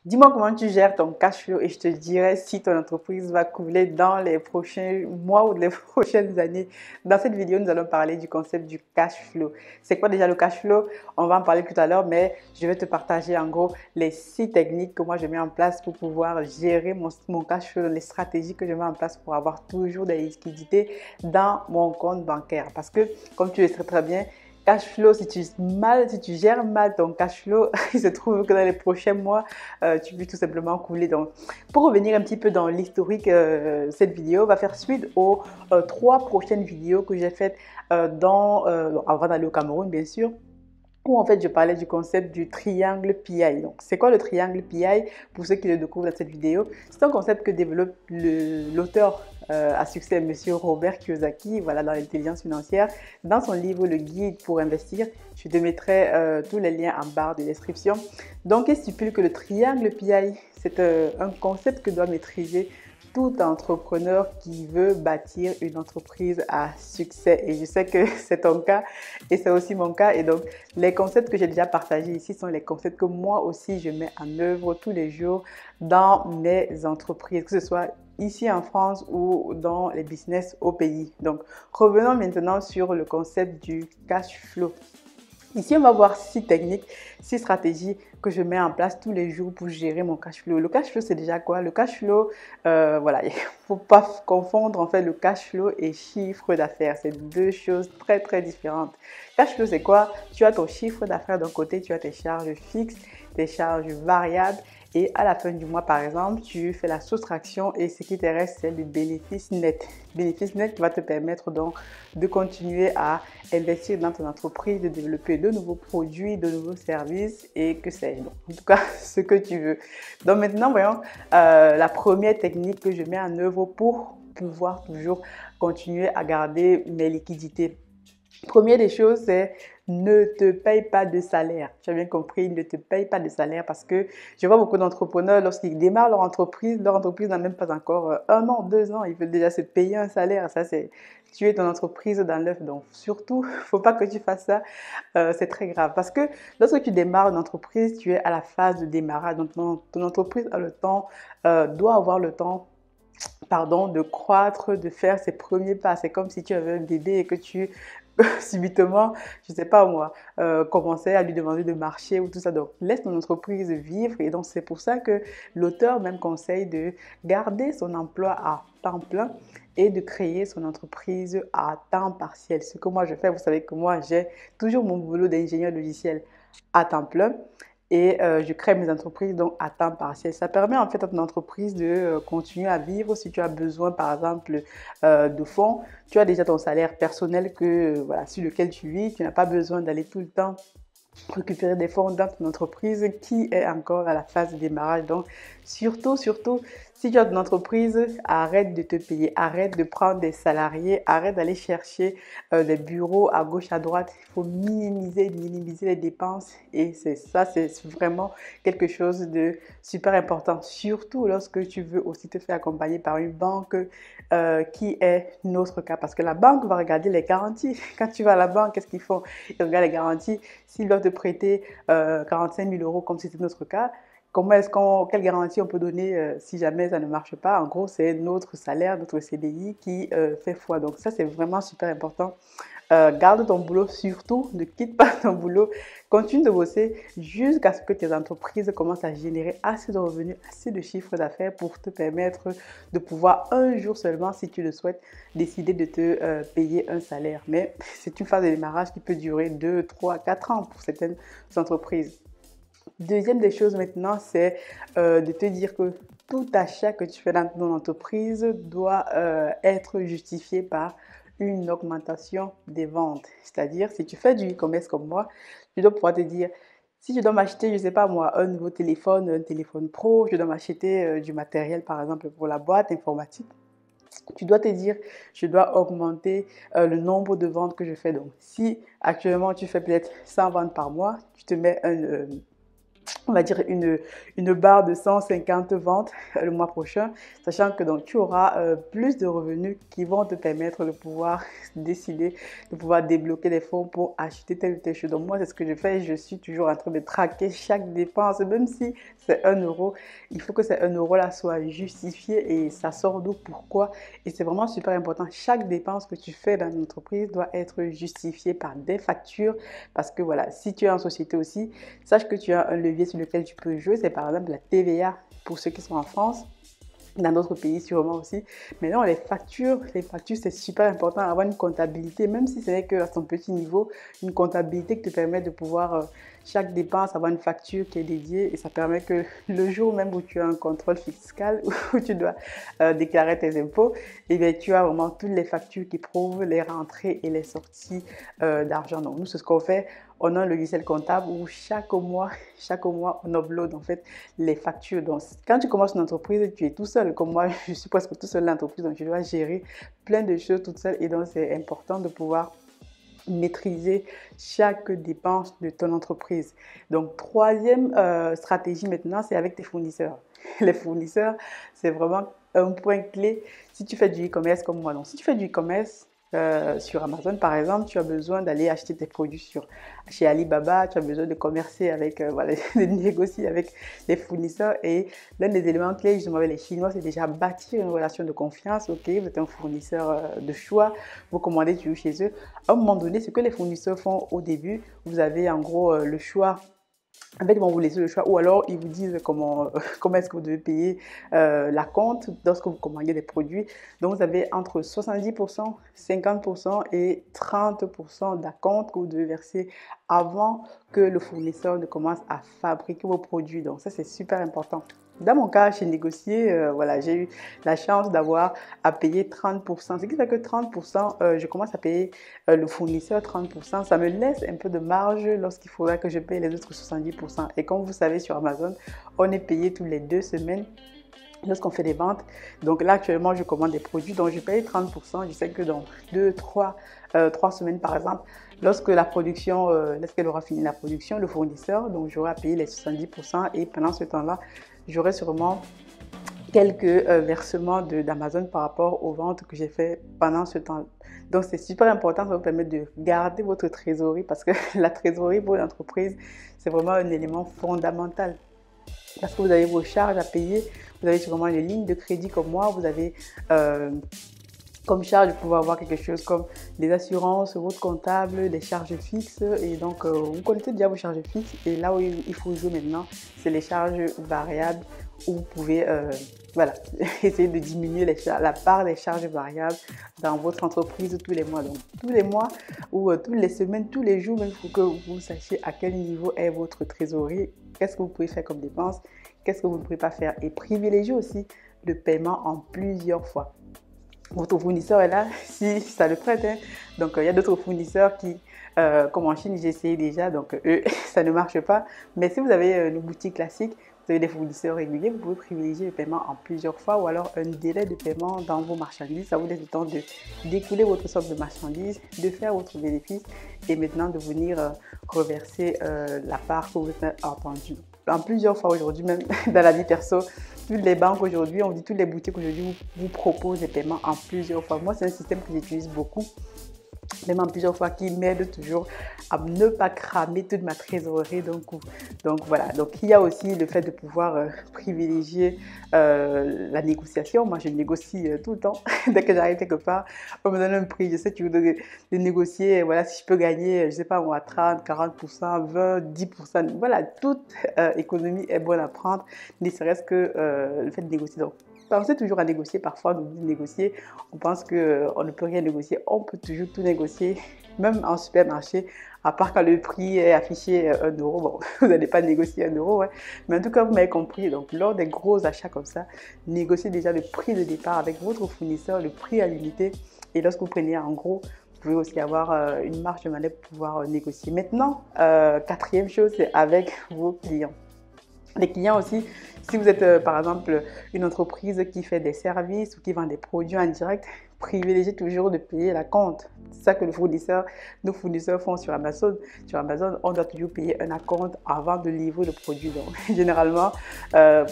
Dis-moi comment tu gères ton cash flow et je te dirai si ton entreprise va couler dans les prochains mois ou les prochaines années. Dans cette vidéo, nous allons parler du concept du cash flow. C'est quoi déjà le cash flow? On va en parler tout à l'heure, mais je vais te partager en gros les 6 techniques que moi je mets en place pour pouvoir gérer mon cash flow, les stratégies que je mets en place pour avoir toujours des liquidités dans mon compte bancaire. Parce que, comme tu le sais très bien, cash flow, si tu gères mal ton cash flow, il se trouve que dans les prochains mois, tu peux tout simplement couler. Donc, pour revenir un petit peu dans l'historique, cette vidéo va faire suite aux 3 prochaines vidéos que j'ai faites avant d'aller au Cameroun, bien sûr, où en fait je parlais du concept du triangle PI. Donc, c'est quoi le triangle PI? Pour ceux qui le découvrent dans cette vidéo, c'est un concept que développe l'auteur à succès, Monsieur Robert Kiyosaki, voilà, dans l'intelligence financière, dans son livre Le Guide pour investir. Je te mettrai tous les liens en barre de description. Donc, il stipule que le triangle PI, c'est un concept que doit maîtriser tout entrepreneur qui veut bâtir une entreprise à succès. Et je sais que c'est ton cas et c'est aussi mon cas. Et donc, les concepts que j'ai déjà partagés ici sont les concepts que moi aussi je mets en œuvre tous les jours dans mes entreprises, que ce soit ici en France ou dans les business au pays. Donc, revenons maintenant sur le concept du cash flow. Ici, on va voir 6 techniques, 6 stratégies que je mets en place tous les jours pour gérer mon cash flow. Le cash flow, c'est déjà quoi? Le cash flow, voilà, il ne faut pas confondre en fait le cash flow et chiffre d'affaires. C'est 2 choses très très différentes. Cash flow, c'est quoi? Tu as ton chiffre d'affaires d'un côté, tu as tes charges fixes, tes charges variables. Et à la fin du mois, par exemple, tu fais la soustraction et ce qui te reste, c'est le bénéfice net. Bénéfice net qui va te permettre donc de continuer à investir dans ton entreprise, de développer de nouveaux produits, de nouveaux services et que sais-je. En tout cas, ce que tu veux. Donc maintenant, voyons la première technique que je mets en œuvre pour pouvoir toujours continuer à garder mes liquidités. Première des choses, c'est ne te paye pas de salaire. Tu as bien compris, ne te paye pas de salaire parce que je vois beaucoup d'entrepreneurs, lorsqu'ils démarrent leur entreprise n'a même pas encore 1 an, 2 ans, ils veulent déjà se payer un salaire. Ça, c'est tuer ton entreprise dans l'œuf. Donc, surtout, il ne faut pas que tu fasses ça. C'est très grave parce que lorsque tu démarres une entreprise, tu es à la phase de démarrage. Donc, ton entreprise a le temps, doit avoir le temps de croître, de faire ses premiers pas. C'est comme si tu avais un bébé et que tu subitement, je ne sais pas moi, commençais à lui demander de marcher ou tout ça. Donc, laisse ton entreprise vivre. Et donc, c'est pour ça que l'auteur même conseille de garder son emploi à temps plein et de créer son entreprise à temps partiel. Ce que moi je fais, vous savez que moi j'ai toujours mon boulot d'ingénieur logiciel à temps plein et je crée mes entreprises donc à temps partiel. Ça permet en fait à ton entreprise de continuer à vivre. Si tu as besoin par exemple de fonds, tu as déjà ton salaire personnel voilà, sur lequel tu vis. Tu n'as pas besoin d'aller tout le temps récupérer des fonds dans ton entreprise qui est encore à la phase de démarrage. Donc, surtout, si tu as une entreprise, arrête de te payer, arrête de prendre des salariés, arrête d'aller chercher des bureaux à gauche, à droite. Il faut minimiser les dépenses et c'est vraiment quelque chose de super important. Surtout lorsque tu veux aussi te faire accompagner par une banque qui est notre cas. Parce que la banque va regarder les garanties. Quand tu vas à la banque, qu'est-ce qu'ils font? Ils regardent les garanties. S'ils doivent te prêter 45 000 euros, comme c'était notre cas, quelle garantie on peut donner si jamais ça ne marche pas? En gros, c'est notre salaire, notre CDI qui fait foi. Donc ça, c'est vraiment super important. Garde ton boulot, surtout ne quitte pas ton boulot. Continue de bosser jusqu'à ce que tes entreprises commencent à générer assez de revenus, assez de chiffres d'affaires pour te permettre de pouvoir un jour seulement, si tu le souhaites, décider de te payer un salaire. Mais c'est une phase de démarrage qui peut durer 2, 3, 4 ans pour certaines entreprises. Deuxième des choses maintenant, c'est de te dire que tout achat que tu fais dans ton entreprise doit être justifié par une augmentation des ventes. C'est-à-dire, si tu fais du e-commerce comme moi, tu dois pouvoir te dire, si je dois m'acheter, je ne sais pas moi, un nouveau téléphone, un téléphone pro, je dois m'acheter du matériel, par exemple, pour la boîte informatique, tu dois te dire, je dois augmenter le nombre de ventes que je fais. Donc, si actuellement tu fais peut-être 100 ventes par mois, tu te mets on va dire une barre de 150 ventes le mois prochain, sachant que donc tu auras plus de revenus qui vont te permettre de pouvoir décider, de pouvoir débloquer les fonds pour acheter telle ou telle chose. Donc moi, c'est ce que je fais. Je suis toujours en train de traquer chaque dépense, même si c'est 1 euro. Il faut que ces 1 euro là soit justifié et ça sort d'où, pourquoi. Et c'est vraiment super important. Chaque dépense que tu fais dans une entreprise doit être justifiée par des factures, parce que voilà, si tu es en société aussi, sache que tu as un levier sur lequel tu peux jouer, c'est par exemple la TVA pour ceux qui sont en France, dans d'autres pays sûrement aussi. Mais non, les factures c'est super important, avoir une comptabilité, même si ce n'est qu'à son petit niveau, une comptabilité qui te permet de pouvoir chaque dépense avoir une facture qui est dédiée, et ça permet que le jour même où tu as un contrôle fiscal, où tu dois déclarer tes impôts, et bien tu as vraiment toutes les factures qui prouvent les rentrées et les sorties d'argent. Donc nous, c'est ce qu'on fait. On a un logiciel comptable où chaque mois, on upload en fait les factures. Donc, quand tu commences une entreprise, tu es tout seul. Comme moi, je suis presque tout seul dans l'entreprise, donc je dois gérer plein de choses toute seule. Et donc, c'est important de pouvoir maîtriser chaque dépense de ton entreprise. Donc, troisième stratégie maintenant, c'est avec tes fournisseurs. Les fournisseurs, c'est vraiment un point clé si tu fais du e-commerce comme moi. Donc, si tu fais du e-commerce, sur Amazon, par exemple, tu as besoin d'aller acheter tes produits chez Alibaba, tu as besoin de commercer avec, voilà, de négocier avec les fournisseurs. Et l'un des éléments clés, justement, avec les Chinois, c'est déjà bâtir une relation de confiance. Ok, vous êtes un fournisseur de choix, vous commandez toujours chez eux. À un moment donné, ce que les fournisseurs font au début, vous avez en gros le choix. En fait, ils vont vous laisser le choix, ou alors ils vous disent comment est-ce que vous devez payer la compte lorsque vous commandez des produits. Donc, vous avez entre 70%, 50% et 30% d'acompte que vous devez verser avant que le fournisseur ne commence à fabriquer vos produits. Donc, ça, c'est super important. Dans mon cas, chez Négocier, voilà, j'ai eu la chance d'avoir à payer 30%. Ce qui fait que 30%, je commence à payer le fournisseur 30%. Ça me laisse un peu de marge lorsqu'il faudra que je paye les autres 70%. Et comme vous savez, sur Amazon, on est payé tous les 2 semaines lorsqu'on fait des ventes. Donc là, actuellement, je commande des produits, donc je paye 30%. Je sais que dans 3 semaines, par exemple, lorsqu'elle aura fini la production, le fournisseur, donc j'aurai à payer les 70%. Et pendant ce temps-là, j'aurai sûrement quelques versements d'Amazon par rapport aux ventes que j'ai fait pendant ce temps. Donc, c'est super important, ça vous permet de garder votre trésorerie, parce que la trésorerie pour l'entreprise, c'est vraiment un élément fondamental. Parce que vous avez vos charges à payer, vous avez sûrement une ligne de crédit comme moi, vous avez comme charge, vous pouvez avoir quelque chose comme des assurances, votre comptable, des charges fixes. Et donc, vous connaissez déjà vos charges fixes. Et là où il faut jouer maintenant, c'est les charges variables, où vous pouvez voilà, essayer de diminuer la part des charges variables dans votre entreprise tous les mois. Donc, tous les mois ou toutes les semaines, tous les jours, il faut que vous sachiez à quel niveau est votre trésorerie, qu'est-ce que vous pouvez faire comme dépense, qu'est-ce que vous ne pouvez pas faire. Et privilégiez aussi le paiement en plusieurs fois. Votre fournisseur est là si ça le prête, hein. Donc, il y a d'autres fournisseurs qui, comme en Chine, j'ai essayé déjà, donc eux, ça ne marche pas. Mais si vous avez une boutique classique, vous avez des fournisseurs réguliers, vous pouvez privilégier le paiement en plusieurs fois, ou alors un délai de paiement dans vos marchandises. Ça vous laisse le temps de d'écouler votre stock de marchandises, de faire votre bénéfice et maintenant de venir reverser la part que vous avez entendue. En plusieurs fois aujourd'hui, même dans la vie perso, toutes les banques aujourd'hui, on dit toutes les boutiques aujourd'hui vous proposent des paiements en plusieurs fois. Moi, c'est un système que j'utilise beaucoup, même en plusieurs fois, qui m'aide toujours à ne pas cramer toute ma trésorerie. Donc voilà, donc il y a aussi le fait de pouvoir privilégier la négociation. Moi, je négocie tout le temps. Dès que j'arrive quelque part, on me donne un prix, je sais que de négocier. Voilà, si je peux gagner, je ne sais pas moi, 30, 40%, 20, 10%. Voilà, toute économie est bonne à prendre, ne serait-ce que le fait de négocier. Donc, pensez toujours à négocier. Parfois, on oublie de négocier. On pense qu'on ne peut rien négocier. On peut toujours tout négocier, même en supermarché. À part quand le prix est affiché 1 euro. Bon, vous n'allez pas négocier 1 euro. Ouais. Mais en tout cas, vous m'avez compris. Donc, lors des gros achats comme ça, négociez déjà le prix de départ avec votre fournisseur, le prix à l'unité. Et lorsque vous prenez en gros, vous pouvez aussi avoir une marge de manœuvre pour pouvoir négocier. Maintenant, quatrième chose, c'est avec vos clients. Les clients aussi, Si vous êtes par exemple une entreprise qui fait des services ou qui vend des produits en direct, privilégiez toujours de payer la compte. C'est ça que nos fournisseurs font sur Amazon. Sur Amazon, on doit toujours payer un acompte avant de livrer le produit. Donc, généralement,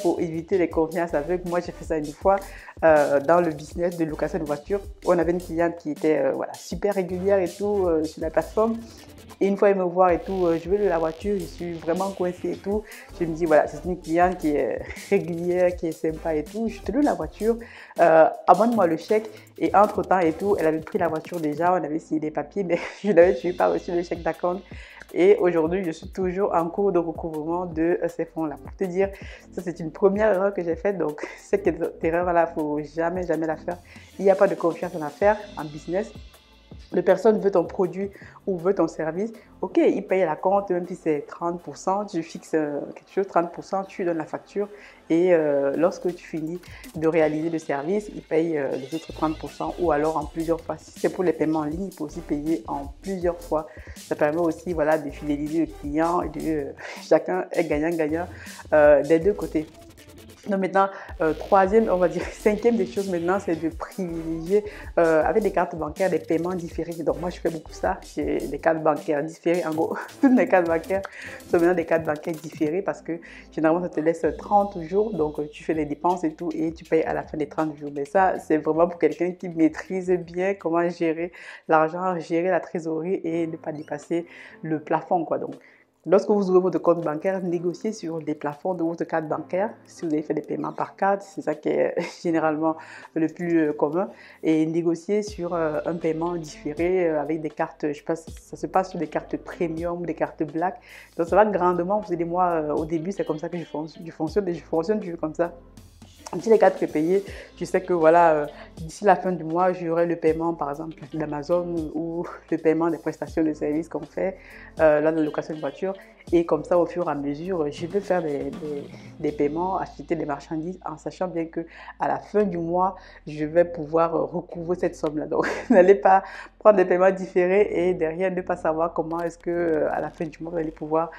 pour éviter les confiances aveugles, moi j'ai fait ça une fois dans le business de location de voiture. On avait une cliente qui était voilà, super régulière et tout sur la plateforme. Et une fois, elle me voit et tout, je veux de la voiture, je suis vraiment coincée et tout. Je me dis, voilà, c'est une cliente qui est régulière, qui est sympa et tout. Je te loue la voiture, abonne-moi le chèque. Et entre-temps et tout, elle avait pris la voiture déjà, on avait signé les papiers, mais je n'avais toujours pas reçu le chèque d'acompte. Et aujourd'hui, je suis toujours en cours de recouvrement de ces fonds-là. Pour te dire, ça c'est une première erreur que j'ai faite. Donc, cette erreur-là, il ne faut jamais, jamais la faire. Il n'y a pas de confiance en affaires, en business. La personne veut ton produit ou veut ton service, ok, il paye la compte, même si c'est 30%, tu fixes quelque chose, 30%, tu lui donnes la facture et lorsque tu finis de réaliser le service, il paye les autres 30% ou alors en plusieurs fois. Si c'est pour les paiements en ligne, il peut aussi payer en plusieurs fois. Ça permet aussi voilà, de fidéliser le client et de chacun est gagnant-gagnant des deux côtés. Donc maintenant, troisième, on va dire cinquième des choses maintenant, c'est de privilégier avec des cartes bancaires des paiements différés. Donc moi, je fais beaucoup ça. J'ai des cartes bancaires différées. En gros, toutes mes cartes bancaires sont maintenant des cartes bancaires différées parce que généralement, ça te laisse 30 jours. Donc tu fais les dépenses et tout et tu payes à la fin des 30 jours. Mais ça, c'est vraiment pour quelqu'un qui maîtrise bien comment gérer l'argent, gérer la trésorerie et ne pas dépasser le plafond, quoi. Donc, lorsque vous ouvrez votre compte bancaire, négociez sur les plafonds de votre carte bancaire. Si vous avez fait des paiements par carte, c'est ça qui est généralement le plus commun. Et négociez sur un paiement différé avec des cartes, je pense, ça se passe sur des cartes premium ou des cartes black. Donc ça va grandement vous aider. Moi, au début, c'est comme ça que je fonctionne et je fonctionne toujours comme ça. Si les cartes prépayées, je sais que voilà, d'ici la fin du mois, j'aurai le paiement par exemple d'Amazon ou le paiement des prestations de services qu'on fait, là, de location de voiture. Et comme ça, au fur et à mesure, je peux faire des paiements, acheter des marchandises en sachant bien que à la fin du mois, je vais pouvoir recouvrer cette somme-là. Donc, n'allez pas prendre des paiements différés et derrière ne pas savoir comment est-ce que à la fin du mois, vous allez pouvoir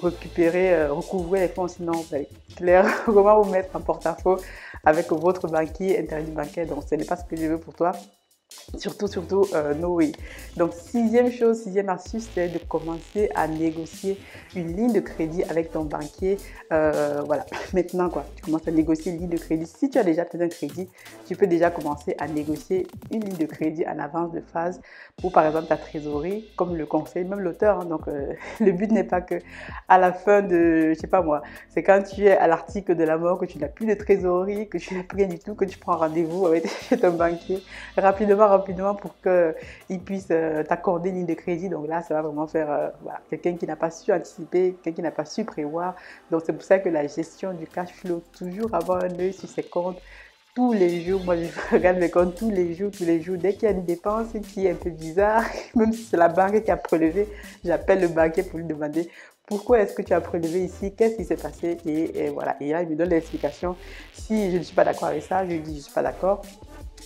récupérer, recouvrer les fonds. Sinon, vous allez clairement vous mettre en porte-à-faux avec votre banquier, interdit bancaire. Donc, ce n'est pas ce que je veux pour toi. Surtout, no way. Donc, sixième chose, sixième astuce, c'est de commencer à négocier une ligne de crédit avec ton banquier. Voilà, maintenant quoi, tu commences à négocier une ligne de crédit. Si tu as déjà fait un crédit, tu peux déjà commencer à négocier une ligne de crédit en avance de phase pour par exemple ta trésorerie, comme le conseille même l'auteur. Hein. Donc, le but n'est pas que à la fin de, je sais pas moi, c'est quand tu es à l'article de la mort que tu n'as plus de trésorerie, que tu n'as plus rien du tout, que tu prends rendez-vous avec ton banquier rapidement pour qu'il puisse t'accorder une ligne de crédit. Donc là, ça va vraiment faire voilà, quelqu'un qui n'a pas su anticiper, quelqu'un qui n'a pas su prévoir. Donc c'est pour ça que la gestion du cash flow, toujours avoir un œil sur ses comptes tous les jours. Moi, je regarde mes comptes tous les jours. Dès qu'il y a une dépense qui est un peu bizarre, même si c'est la banque qui a prélevé, j'appelle le banquier pour lui demander pourquoi est-ce que tu as prélevé ici, qu'est-ce qui s'est passé et voilà. Et là, il me donne l'explication. Si je ne suis pas d'accord avec ça, je lui dis je ne suis pas d'accord.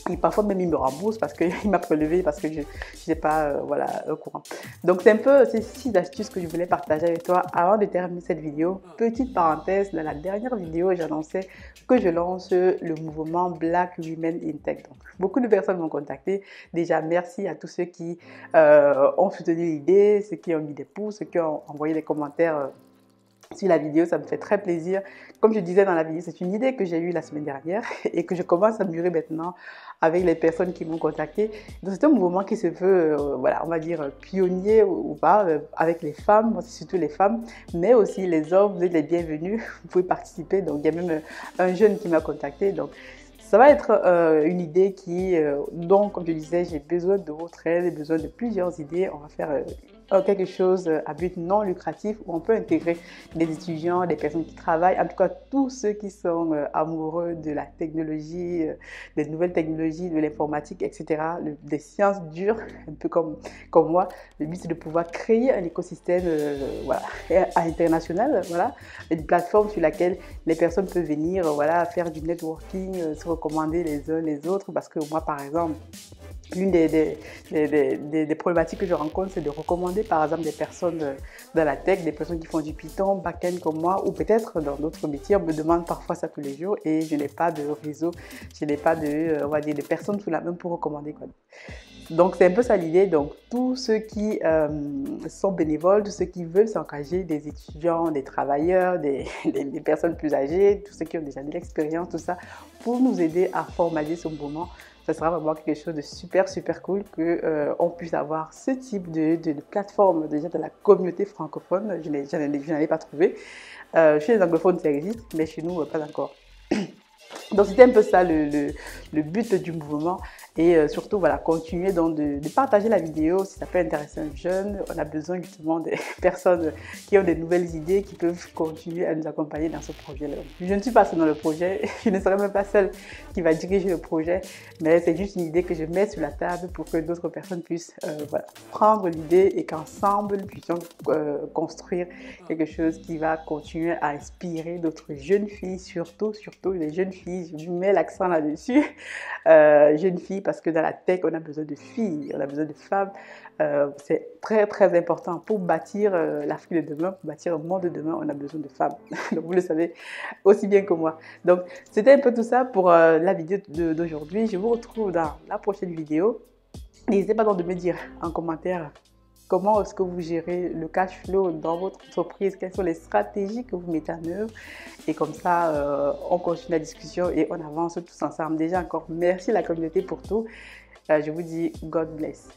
Et parfois même il me rembourse parce qu'il m'a prélevé parce que je n'ai pas voilà, au courant. Donc c'est un peu ces 6 astuces que je voulais partager avec toi avant de terminer cette vidéo. Petite parenthèse, dans la dernière vidéo, j'annonçais que je lance le mouvement Black Women in Tech. Donc, beaucoup de personnes m'ont contacté. Déjà, merci à tous ceux qui ont soutenu l'idée, ceux qui ont mis des pouces, ceux qui ont envoyé des commentaires sur la vidéo, ça me fait très plaisir. Comme je disais dans la vidéo, c'est une idée que j'ai eue la semaine dernière et que je commence à mûrir maintenant avec les personnes qui m'ont contacté. Donc c'est un mouvement qui se veut, voilà, on va dire pionnier ou pas, avec les femmes, surtout les femmes, mais aussi les hommes, vous êtes les bienvenus, vous pouvez participer. Donc il y a même un jeune qui m'a contacté. Donc ça va être une idée dont, comme je disais, j'ai besoin de votre aide, j'ai besoin de plusieurs idées. On va faire quelque chose à but non lucratif où on peut intégrer des étudiants, des personnes qui travaillent, en tout cas tous ceux qui sont amoureux de la technologie, des nouvelles technologies, de l'informatique, etc., des sciences dures, un peu comme moi. Le but c'est de pouvoir créer un écosystème voilà, international, voilà, une plateforme sur laquelle les personnes peuvent venir voilà, faire du networking, se recommander les uns les autres, parce que moi par exemple, l'une des problématiques que je rencontre, c'est de recommander par exemple des personnes dans la tech, des personnes qui font du Python, back-end comme moi, ou peut-être dans d'autres métiers. On me demande parfois ça tous les jours et je n'ai pas de réseau, je n'ai pas de, on va dire, de personnes sous la main pour recommander, quoi. Donc c'est un peu ça l'idée. Donc tous ceux qui sont bénévoles, tous ceux qui veulent s'engager, des étudiants, des travailleurs, des personnes plus âgées, tous ceux qui ont déjà de l'expérience, tout ça, pour nous aider à formaliser ce mouvement, ça sera vraiment quelque chose de super super cool que on puisse avoir ce type de plateforme déjà dans la communauté francophone. Je n'en ai pas trouvé. Chez les anglophones ça existe, mais chez nous pas encore. Donc c'était un peu ça le but du mouvement et surtout voilà, continuer donc de partager la vidéo si ça peut intéresser un jeune. On a besoin justement des personnes qui ont des nouvelles idées, qui peuvent continuer à nous accompagner dans ce projet-là. Je ne suis pas seule dans le projet, je ne serai même pas celle qui va diriger le projet, mais c'est juste une idée que je mets sur la table pour que d'autres personnes puissent voilà, prendre l'idée et qu'ensemble nous puissions construire quelque chose qui va continuer à inspirer d'autres jeunes filles, surtout les jeunes filles. Je mets l'accent là-dessus, jeunes filles, parce que dans la tech, on a besoin de filles, on a besoin de femmes. C'est très très important pour bâtir l'Afrique de demain, pour bâtir le monde de demain, on a besoin de femmes. Donc vous le savez aussi bien que moi. Donc c'était un peu tout ça pour la vidéo d'aujourd'hui. Je vous retrouve dans la prochaine vidéo. N'hésitez pas donc de me dire en commentaire comment est-ce que vous gérez le cash flow dans votre entreprise, quelles sont les stratégies que vous mettez en œuvre. Et comme ça, on continue la discussion et on avance tous ensemble. Déjà encore, merci la communauté pour tout. Je vous dis God bless.